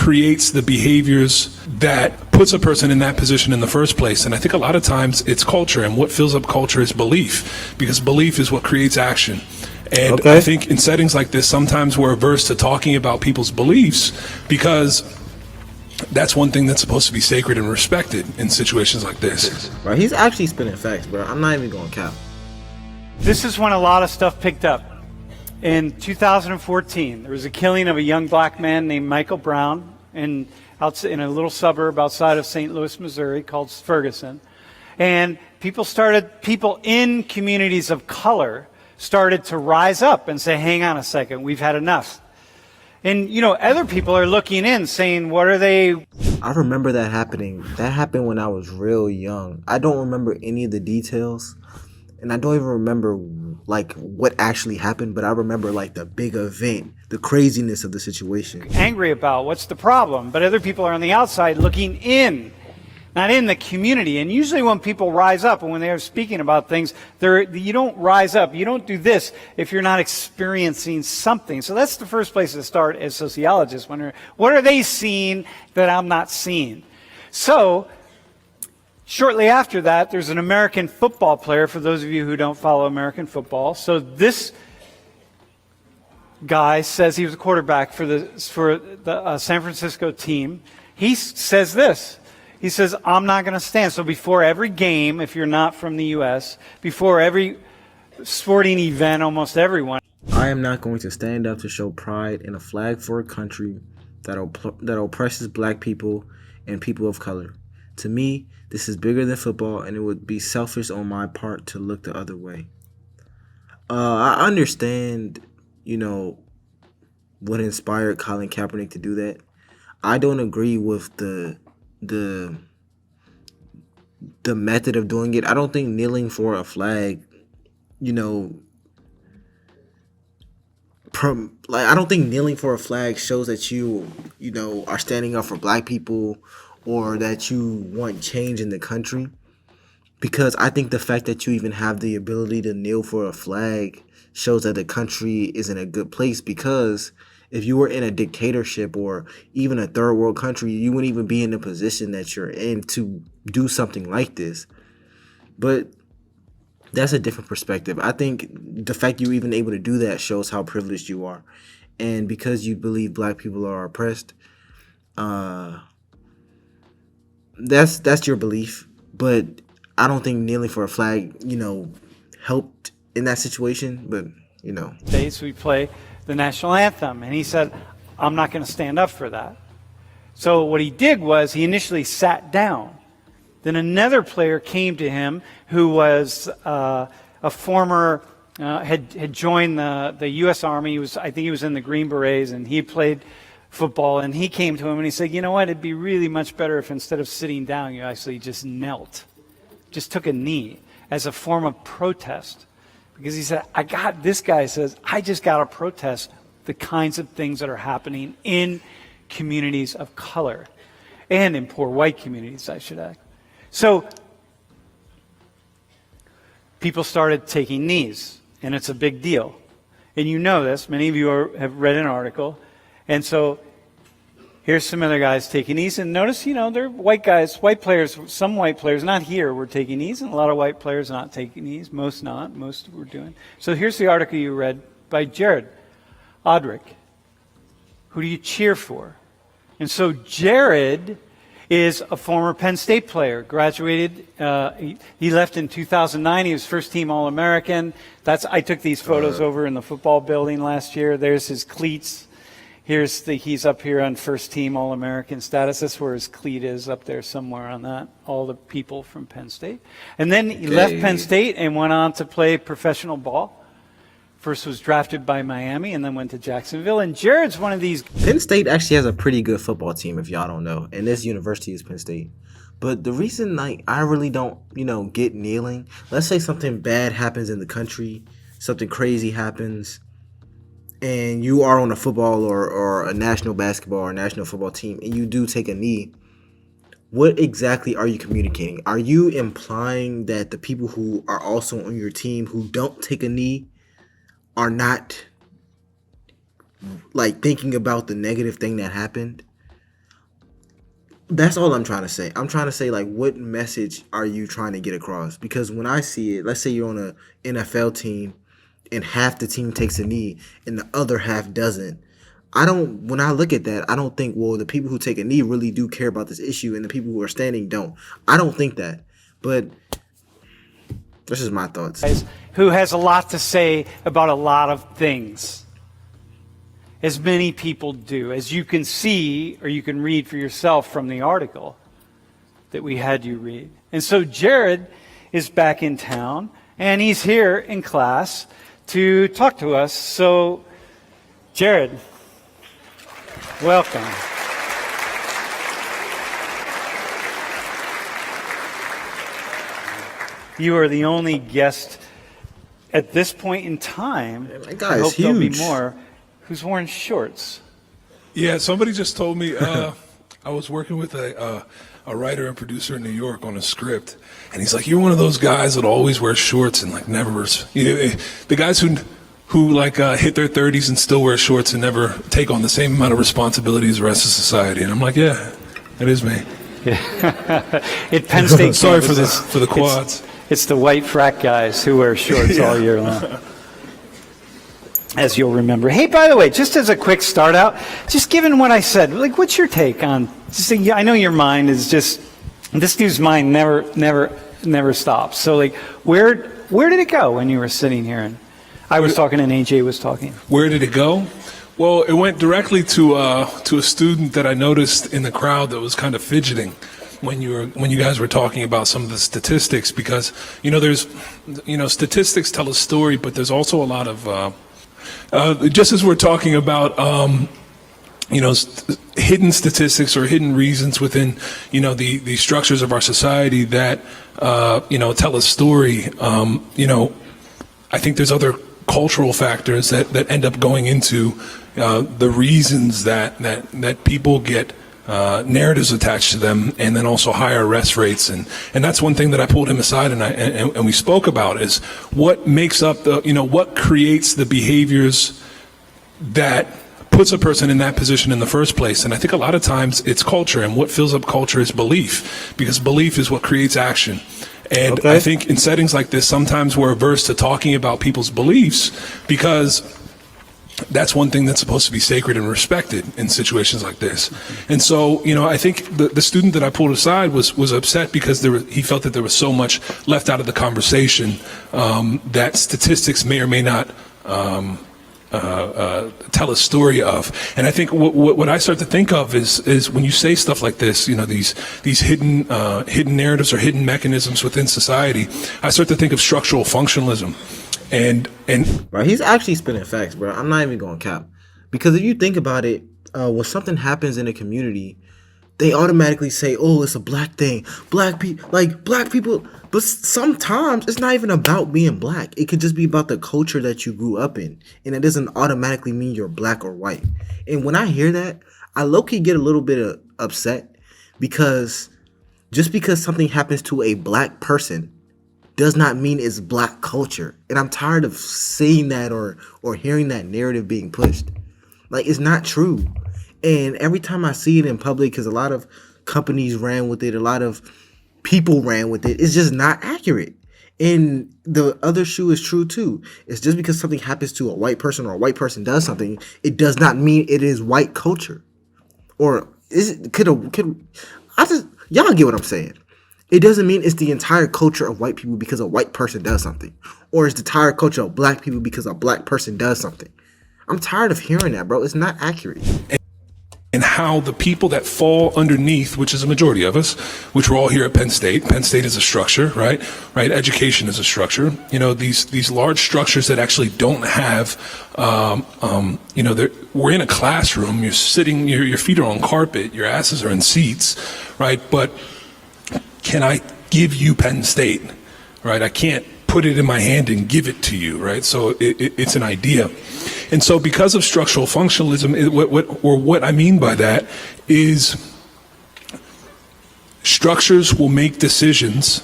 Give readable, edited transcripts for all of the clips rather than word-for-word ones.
creates the behaviors that puts a person in that position in the first place. And I think a lot of times it's culture, and what fills up culture is belief, because belief is what creates action. And I think in settings like this, sometimes we're averse to talking about people's beliefs because that's one thing that's supposed to be sacred and respected in situations like this. Bro, he's actually spinning facts, bro. I'm not even going to cap. This is when a lot of stuff picked up. In 2014, there was a killing of a young black man named Michael Brown in a little suburb outside of St. Louis, Missouri called Ferguson. And people in communities of color started to rise up and say, hang on a second, we've had enough. And, other people are looking in saying, what are they? I remember that happening. That happened when I was real young. I don't remember any of the details. And I don't even remember, what actually happened. But I remember, the big event, the craziness of the situation. Angry about what's the problem. But other people are on the outside looking in, not in the community. And usually when people rise up and when they're speaking about things, you don't rise up. You don't do this if you're not experiencing something. So that's the first place to start as sociologists. What are they seeing that I'm not seeing? So shortly after that, there's an American football player, for those of you who don't follow American football. So this guy says he was a quarterback for the San Francisco team. He says this. He says, I'm not going to stand. So before every game, if you're not from the U.S., before every sporting event, almost everyone. I am not going to stand up to show pride in a flag for a country that oppresses black people and people of color. To me, this is bigger than football, and it would be selfish on my part to look the other way. I understand, what inspired Colin Kaepernick to do that. I don't agree with the method of doing it. I don't think kneeling for a flag, I don't think kneeling for a flag shows that you are standing up for black people or that you want change in the country. Because I think the fact that you even have the ability to kneel for a flag shows that the country is in a good place, because if you were in a dictatorship or even a third world country, you wouldn't even be in the position that you're in to do something like this. But that's a different perspective. I think the fact you're even able to do that shows how privileged you are. And because you believe black people are oppressed, that's your belief. But I don't think kneeling for a flag, helped in that situation. But, Days we play the national anthem, and he said, I'm not going to stand up for that. So what he did was he initially sat down. Then another player came to him who was a former, had joined the U.S. Army. I think he was in the Green Berets, and he played football. And he came to him and he said, you know what, it'd be really much better if instead of sitting down, you actually just knelt, just took a knee as a form of protest. Because he said, this guy says, I just got to protest the kinds of things that are happening in communities of color and in poor white communities, I should add. So people started taking knees, and it's a big deal. And you know this. Many of you have read an article. And so here's some other guys taking knees. And notice, they're white guys, white players, some white players, not here, were taking knees, and a lot of white players not taking knees. Most not. Most were doing. So here's the article you read by Jared Odrick. Who do you cheer for? And so Jared is a former Penn State player, graduated. He left in 2009. He was first-team All-American. I took these photos over in the football building last year. There's his cleats. He's up here on first-team All-American status. That's where his cleat is, up there somewhere on that. All the people from Penn State. And then he left Penn State and went on to play professional ball. First was drafted by Miami and then went to Jacksonville. And Jared's one of these. Penn State actually has a pretty good football team, if y'all don't know. And this university is Penn State. But the reason I really don't, get kneeling, let's say something bad happens in the country, something crazy happens, and you are on a football or a national basketball or national football team, and you do take a knee, what exactly are you communicating? Are you implying that the people who are also on your team who don't take a knee are not thinking about the negative thing that happened? That's all I'm trying to say. I'm trying to say, like, what message are you trying to get across? Because when I see it, let's say you're on a NFL team and half the team takes a knee and the other half doesn't. When I look at that, I don't think, well, the people who take a knee really do care about this issue and the people who are standing don't. I don't think that. But this is my thoughts. Who has a lot to say about a lot of things, as many people do, as you can see or you can read for yourself from the article that we had you read. And so Jared is back in town, and he's here in class to talk to us. So, Jared, welcome. You are the only guest at this point in time. That guy I is hope there'll be huge. more. Who's wearing shorts? Yeah, somebody just told me I was working with a writer and producer in New York on a script, and he's like, "You're one of those guys that always wear shorts and like never, the guys who like hit their 30s and still wear shorts and never take on the same amount of responsibility as the rest of society." And I'm like, "Yeah, that is me." At Penn State Sorry campuses, for the quads. It's the white frat guys who wear shorts all year long, as you'll remember. Hey, by the way, just as a quick start out, just given what I said, like, what's your take on? I know your mind is just, this dude's mind never stops. So, like, where did it go when you were sitting here and I was talking and AJ was talking? Where did it go? Well, it went directly to a student that I noticed in the crowd that was kind of fidgeting when you guys were talking about some of the statistics, because there's statistics tell a story, but there's also a lot of just as we're talking about hidden statistics or hidden reasons within the structures of our society that tell a story. I think there's other cultural factors that end up going into the reasons that people get narratives attached to them, and then also higher arrest rates, and that's one thing that I pulled him aside and we spoke about, is what makes up what creates the behaviors that puts a person in that position in the first place. And I think a lot of times it's culture, and what fills up culture is belief, because belief is what creates action. And I think in settings like this, sometimes we're averse to talking about people's beliefs, because that's one thing that's supposed to be sacred and respected in situations like this. And so, I think the student that I pulled aside was upset because he felt that there was so much left out of the conversation that statistics may or may not tell a story of. And I think what I start to think of is when you say stuff like this, these hidden narratives or hidden mechanisms within society, I start to think of structural functionalism. And Bro, he's actually spinning facts, bro. I'm not even going to cap. Because if you think about it, when something happens in a community, they automatically say, "Oh, it's a black thing. Black people." But sometimes it's not even about being black. It could just be about the culture that you grew up in. And it doesn't automatically mean you're black or white. And when I hear that, I low-key get a little bit upset, because just because something happens to a black person does not mean it's black culture. And I'm tired of seeing that or hearing that narrative being pushed. Like, it's not true. And every time I see it in public, because a lot of companies ran with it, a lot of people ran with it, it's just not accurate. And the other shoe is true too. It's just because something happens to a white person or a white person does something, it does not mean it is white culture. Or y'all get what I'm saying. It doesn't mean it's the entire culture of white people because a white person does something. Or it's the entire culture of black people because a black person does something. I'm tired of hearing that, bro. It's not accurate. And how the people that fall underneath, which is a majority of us, which we're all here at Penn State. Penn State is a structure, right? Education is a structure. These large structures that actually don't have, we're in a classroom. You're sitting, your feet are on carpet, your asses are in seats, right? But can I give you Penn State, right? I can't put it in my hand and give it to you, right? So it's an idea. And so because of structural functionalism, what I mean by that is structures will make decisions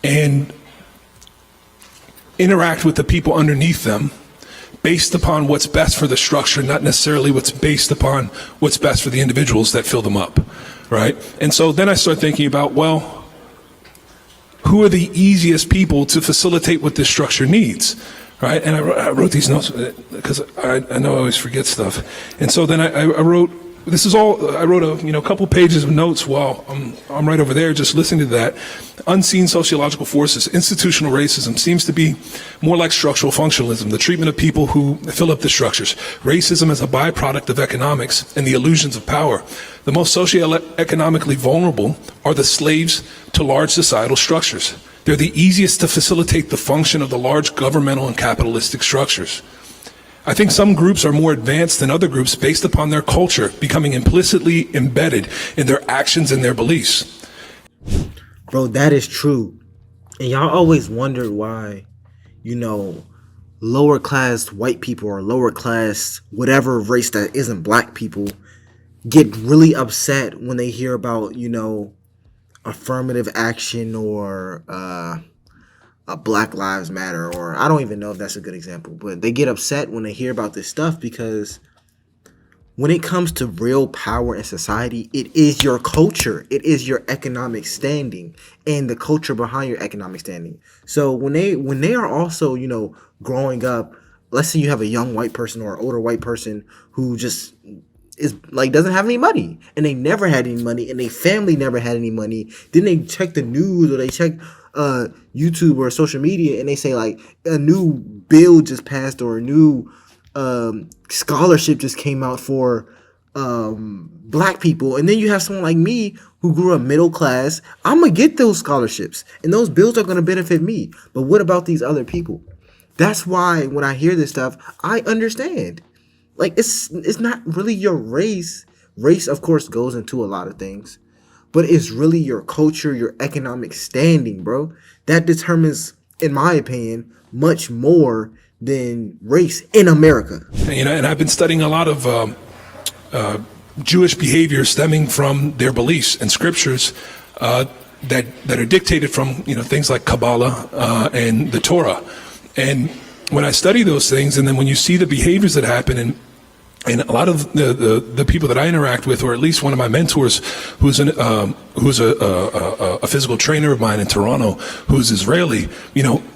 and interact with the people underneath them based upon what's best for the structure, not necessarily what's based upon what's best for the individuals that fill them up, right? And so then I start thinking about, well, who are the easiest people to facilitate what this structure needs, right? And I wrote these notes because I know I always forget stuff. And so then I wrote, I wrote a couple pages of notes while I'm right over there just listening to that. Unseen sociological forces. Institutional racism seems to be more like structural functionalism, the treatment of people who fill up the structures. Racism is a byproduct of economics and the illusions of power. The most socioeconomically vulnerable are the slaves to large societal structures. They're the easiest to facilitate the function of the large governmental and capitalistic structures. I think some groups are more advanced than other groups based upon their culture, becoming implicitly embedded in their actions and their beliefs. Bro, that is true. And y'all always wondered why, lower class white people or lower class whatever race that isn't black people get really upset when they hear about, affirmative action or a Black Lives Matter, or I don't even know if that's a good example, but they get upset when they hear about this stuff because when it comes to real power in society, it is your culture, it is your economic standing and the culture behind your economic standing. So when they are also, growing up, let's say you have a young white person or an older white person who just is like doesn't have any money and they never had any money and their family never had any money, then they check the news or they check YouTube or social media and they say like a new bill just passed or a new scholarship just came out for black people, and then you have someone like me who grew up middle class. I'm gonna get those scholarships and those bills are gonna benefit me, but what about these other people? That's why when I hear this stuff, I understand. Like it's not really your race. Race, of course, goes into a lot of things, but it's really your culture, your economic standing, bro. That determines, in my opinion, much more than race in America. And I've been studying a lot of Jewish behavior stemming from their beliefs and scriptures that are dictated from things like Kabbalah and the Torah. And when I study those things, and then when you see the behaviors that happen, and a lot of the people that I interact with, or at least one of my mentors, who's a physical trainer of mine in Toronto, who's Israeli,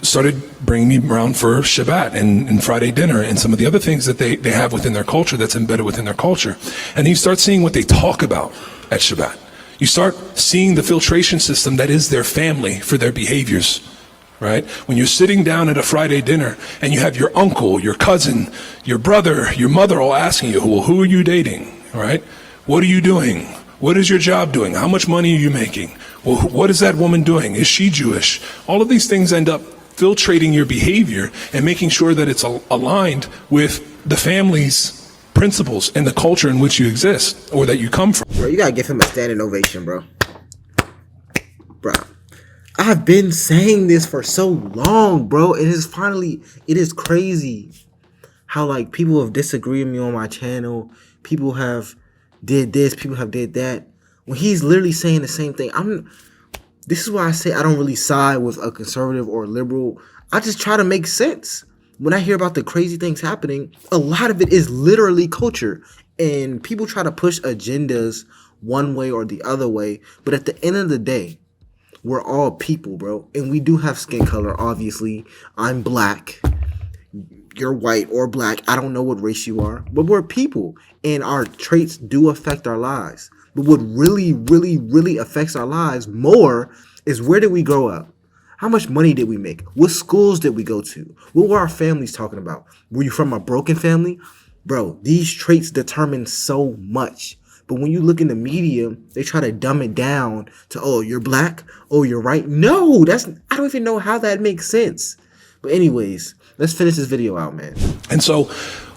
started bringing me around for Shabbat and Friday dinner and some of the other things that they have within their culture that's embedded within their culture. And you start seeing what they talk about at Shabbat. You start seeing the filtration system that is their family for their behaviors. Right? When you're sitting down at a Friday dinner and you have your uncle, your cousin, your brother, your mother all asking you, well, who are you dating? Right? What are you doing? What is your job doing? How much money are you making? Well, what is that woman doing? Is she Jewish? All of these things end up filtrating your behavior and making sure that it's aligned with the family's principles and the culture in which you exist or that you come from. Bro, you gotta give him a standing ovation, bro. Bro. I've been saying this for so long, bro. It is crazy how like people have disagreed with me on my channel. People have did this, people have did that. When he's literally saying the same thing. This is why I say I don't really side with a conservative or a liberal. I just try to make sense. When I hear about the crazy things happening, a lot of it is literally culture. And people try to push agendas one way or the other way. But at the end of the day, we're all people, bro. And we do have skin color, obviously. I'm black. You're white or black. I don't know what race you are. But we're people. And our traits do affect our lives. But what really, really, really affects our lives more is where did we grow up? How much money did we make? What schools did we go to? What were our families talking about? Were you from a broken family? Bro, these traits determine so much. But when you look in the media, they try to dumb it down to, oh, you're black, oh, you're right. No, I don't even know how that makes sense. But anyways, let's finish this video out, man. And so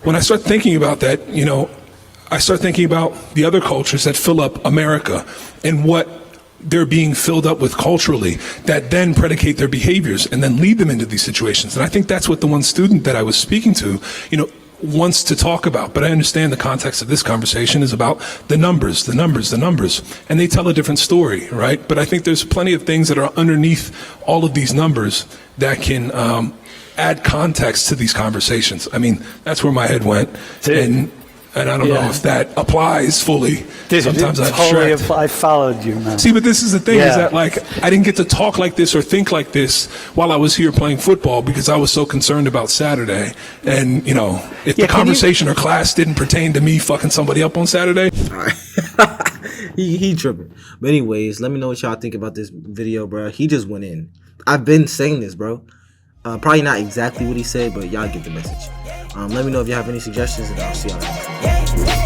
when I start thinking about that, I start thinking about the other cultures that fill up America and what they're being filled up with culturally that then predicate their behaviors and then lead them into these situations. And I think that's what the one student that I was speaking to, wants to talk about. But I understand the context of this conversation is about the numbers. And they tell a different story, right? But I think there's plenty of things that are underneath all of these numbers that can add context to these conversations. I mean, that's where my head went. And And I don't know if that applies fully. Sometimes I abstract. I followed you, man. See, but this is the thing, is that like I didn't get to talk like this or think like this while I was here playing football because I was so concerned about Saturday. And, you know, if the conversation or class didn't pertain to me fucking somebody up on Saturday. All right. he tripping. But anyways, let me know what y'all think about this video, bro. He just went in. I've been saying this, bro. Probably not exactly what he said, but y'all get the message. Let me know if you have any suggestions, and I'll see y'all next time.